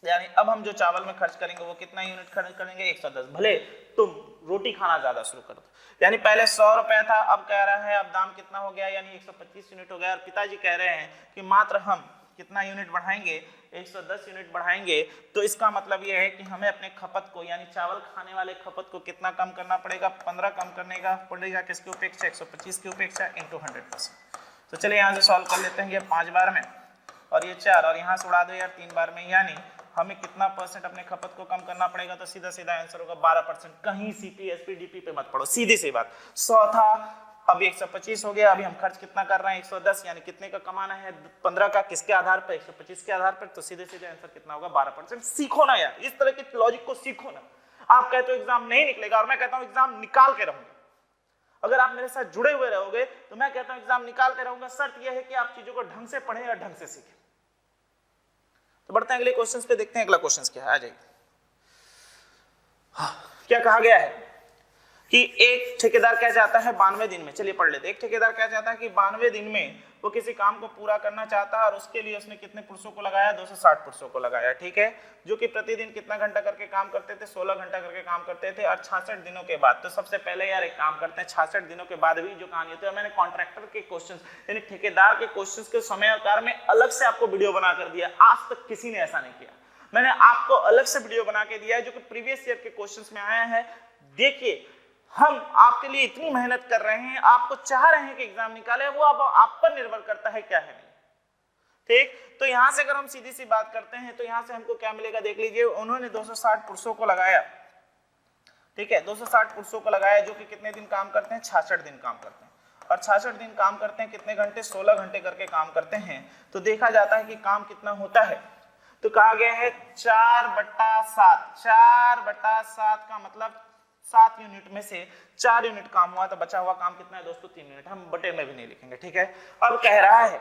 यानी अब हम जो चावल में खर्च करेंगे वो कितना यूनिट खर्च करेंगे, 110। भले तुम रोटी खाना ज्यादा शुरू कर दो, यानी पहले 100 रुपए था, अब कह रहा है अब दाम कितना हो गया, यानी 125 यूनिट हो गया। और पिताजी कह रहे हैं कि मात्र हम कितना यूनिट बढ़ाएंगे, 110 यूनिट बढ़ाएंगे। तो इसका मतलब ये है कि हमें अपने खपत को, यानी चावल खाने वाले खपत को कितना कम करना पड़ेगा, 15 कम करने का पड़ेगा, किसके उपेक्षा, 125 की उपेक्षा इंटू 100%। तो चलिए यहाँ से सॉल्व कर लेते हैं, ये 5 बार में और ये 4, और यहाँ से उड़ा दो यार 3 बार में, यानी हमें कितना परसेंट अपने खपत को कम करना पड़ेगा। तो सीधा सीधा आंसर होगा 12%। कहीं सीपी एसपी डीपी पे मत पड़ो, सीधी सी बात। 100 था, अब 125 हो गया, अभी हम खर्च कितना कर रहे हैं, 110, यानी कितने का कमाना है, 15 का, किसके आधार पर, 125 के आधार पर। तो सीधे सीधे आंसर कितना होगा, 12%। सीखो ना यार, इस तरह के लॉजिक को सीखो ना। आप कहते हो एग्जाम नहीं निकलेगा, और मैं कहता हूं एग्जाम निकाल के रहूंगा। अगर आप मेरे साथ जुड़े हुए रहोगे तो मैं कहता हूं एग्जाम निकाल के रहूंगा। शर्त यह है कि आप चीजों को ढंग से पढ़ें और ढंग से सीखें। तो बढ़ते हैं अगले क्वेश्चन पे, देखते हैं अगला क्वेश्चन क्या है। आ जाइए। क्या कहा गया है कि एक ठेकेदार क्या चाहता है 92 दिन में, चलिए पढ़ लेते हैं। एक ठेकेदार क्या चाहता है कि 92 दिन में वो किसी काम को पूरा करना चाहता है, और उसके लिए उसने कितने पुरुषों को लगाया, 260 पुरुषों को लगाया। ठीक है, जो कि प्रतिदिन कितना घंटा करके काम करते थे, 16 घंटा करके काम करते थे, और 66 दिनों के बाद। तो सबसे पहले यार एक काम करते हैं, 66 दिनों के बाद भी जो कहानी होती है, मैंने कॉन्ट्रैक्टर के क्वेश्चन यानी ठेकेदार के क्वेश्चन के समय आकार में अलग से आपको वीडियो बना कर दिया। आज तक किसी ने ऐसा नहीं किया, मैंने आपको अलग से वीडियो बना के दिया है, जो कि प्रीवियस ईयर के क्वेश्चन में आया है। देखिए, हम आपके लिए इतनी मेहनत कर रहे हैं, आपको चाह रहे हैं कि एग्जाम निकाले, वो अब आप पर निर्भर करता है क्या है नहीं। ठीक, तो यहां से अगर हम सीधी सी बात करते हैं तो यहां से हमको क्या मिलेगा, देख लीजिए। उन्होंने 260 पुरुषों को लगाया, ठीक है, 260 पुरुषों को लगाया, जो कि कितने दिन काम करते हैं, 66 दिन काम करते हैं। और 66 दिन काम करते हैं, कितने घंटे, 16 घंटे करके काम करते हैं। तो देखा जाता है कि काम कितना होता है, तो कहा गया है 4/7। 4/7 का मतलब 7 यूनिट में से 4 यूनिट काम हुआ, तो बचा हुआ काम कितना है दोस्तों, 3 यूनिट। हम बटे में भी नहीं लिखेंगे, ठीक है। अब कह रहा है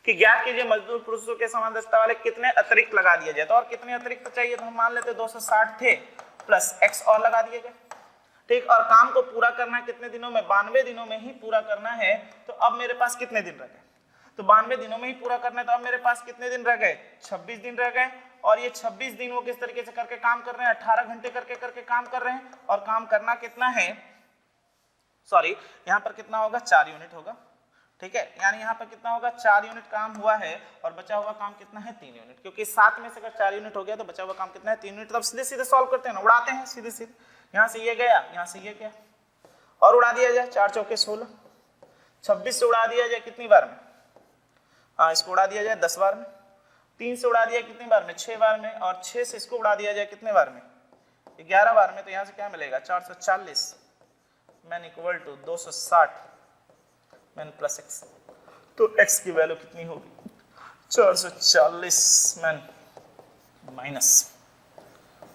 कि ज्ञात कीजिए मजदूर पुरुषों के समान दस्ता वाले कितने अतिरिक्त लगा दिए जाए। तो और कितने अतिरिक्त चाहिए, तो हम मान लेते 260 थे प्लस x और लगा दिए गए। ठीक, और काम को पूरा करना है कितने दिनों में, 92 दिनों में ही पूरा करना है। तो अब मेरे पास कितने दिन रह गए, तो 92 दिनों में ही पूरा करना है। तो अब मेरे पास कितने दिन रह गए, 26 दिन रह गए। और ये 26 दिन वो किस तरीके से करके काम कर रहे हैं, 18 घंटे करके काम कर रहे हैं। और काम करना कितना है, सॉरी यहाँ पर कितना होगा, 4 यूनिट होगा। ठीक है, यानी यहाँ पर कितना होगा, 4 यूनिट काम हुआ है, और बचा हुआ काम कितना है, 3 यूनिट। क्योंकि 7 में से अगर 4 यूनिट हो गया तो बचा हुआ काम कितना है, 3 यूनिट। तब सीधे सीधे सॉल्व करते हैं ना, उड़ाते हैं सीधे सीधे। यहाँ से ये गया, यहाँ से ये गया, और उड़ा दिया जाए। 4 चौके 16, 26 से उड़ा दिया जाए कितनी बार में, इसको उड़ा दिया जाए 10 बार में। 3 से उड़ा दिया कितनी बार में, 6 बार में। और 6 से इसको उड़ा दिया जाए कितने बार में, 11 बार में। तो यहाँ से क्या मिलेगा, 440 man equal to 260 man plus x। तो x की वैल्यू कितनी होगी, 440 मैन माइनस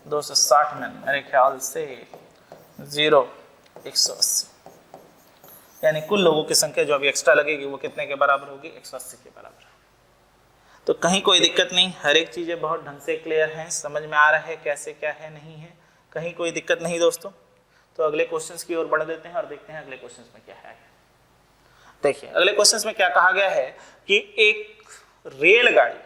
260 मैन, मेरे ख्याल से 180, यानी कुल लोगों की संख्या जो अभी एक्स्ट्रा लगेगी वो कितने के बराबर होगी, 180 के बराबर। तो कहीं कोई दिक्कत नहीं, हर एक चीजें बहुत ढंग से क्लियर हैं, समझ में आ रहा है कैसे क्या है नहीं है, कहीं कोई दिक्कत नहीं दोस्तों। तो अगले क्वेश्चंस की ओर बढ़ देते हैं और देखते हैं अगले क्वेश्चंस में क्या है। देखिए अगले क्वेश्चंस में क्या कहा गया है कि एक रेलगाड़ी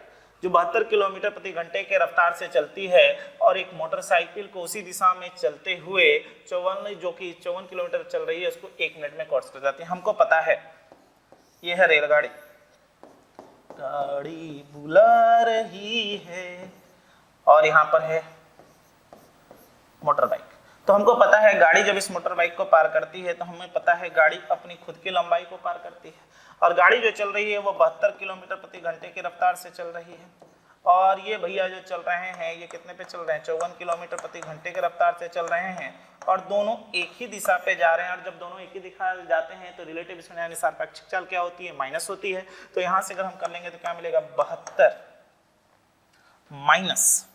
जो 72 किलोमीटर प्रति घंटे के रफ्तार से चलती है और एक मोटरसाइकिल को उसी दिशा में चलते हुए 54 किलोमीटर चल रही है, उसको 1 मिनट में क्रॉस कर जाती है। हमको पता है ये है रेलगाड़ी, गाड़ी बुला रही है, और यहाँ पर है मोटर बाइक। तो हमको पता है गाड़ी जब इस मोटर बाइक को पार करती है तो हमें पता है गाड़ी अपनी खुद की लंबाई को पार करती है, और गाड़ी जो चल रही है वो 72 किलोमीटर प्रति घंटे की रफ्तार से चल रही है। और ये भैया जो चल रहे हैं ये कितने पे चल रहे हैं, 54 किलोमीटर प्रति घंटे के रफ्तार से चल रहे हैं और दोनों एक ही दिशा पे जा रहे हैं। और जब दोनों एक ही दिशा जाते हैं तो रिलेटिव स्पीड यानी सापेक्षिक चाल क्या होती है, माइनस होती है। तो यहाँ से अगर हम कर लेंगे तो क्या मिलेगा, 72 माइनस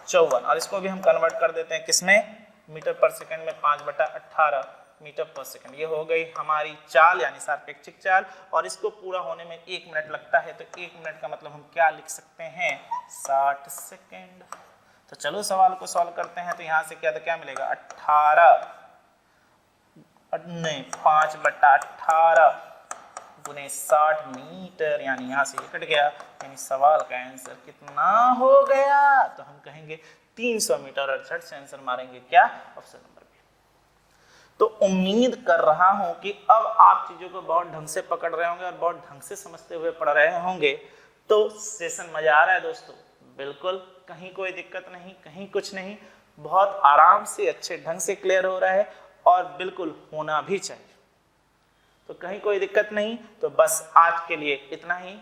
54, और इसको भी हम कन्वर्ट कर देते हैं किसमें, मीटर पर सेकंड में, 5/18 मीटर पर सेकंड। ये हो गई हमारी चाल यानी सापेक्षिक चाल, और इसको पूरा होने में 1 मिनट लगता है। तो 1 मिनट का मतलब हम क्या लिख सकते हैं, 60 सेकंड। तो चलो सवाल को सॉल्व करते हैं। तो यहाँ से क्या मिलेगा, 5/18 गुने 60 मीटर, यानी यहाँ से ये कट गया, यानी सवाल का आंसर कितना हो गया, तो हम कहेंगे 300 मीटर। और झट से आंसर मारेंगे क्या, ऑप्शन नंबर बी। तो उम्मीद कर रहा हूं कि अब आप चीजों को बहुत ढंग से पकड़ रहे होंगे और बहुत ढंग से समझते हुए पढ़ रहे होंगे। तो सेशन मजा आ रहा है दोस्तों, बिल्कुल कहीं कोई दिक्कत नहीं, कहीं कुछ नहीं, बहुत आराम से अच्छे ढंग से क्लियर हो रहा है और बिल्कुल होना भी चाहिए। तो कहीं कोई दिक्कत नहीं। तो बस आज के लिए इतना ही,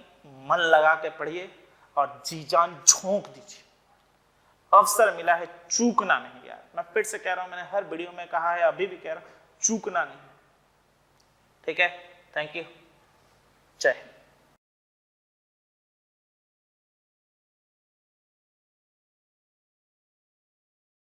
मन लगा के पढ़िए और जी जान झोंक दीजिए। अवसर मिला है, चूकना नहीं यार। मैं फिर से कह रहा हूं, मैंने हर वीडियो में कहा है, अभी भी कह रहा हूं, चूकना नहीं। ठीक है, थैंक यू, जय हिंद।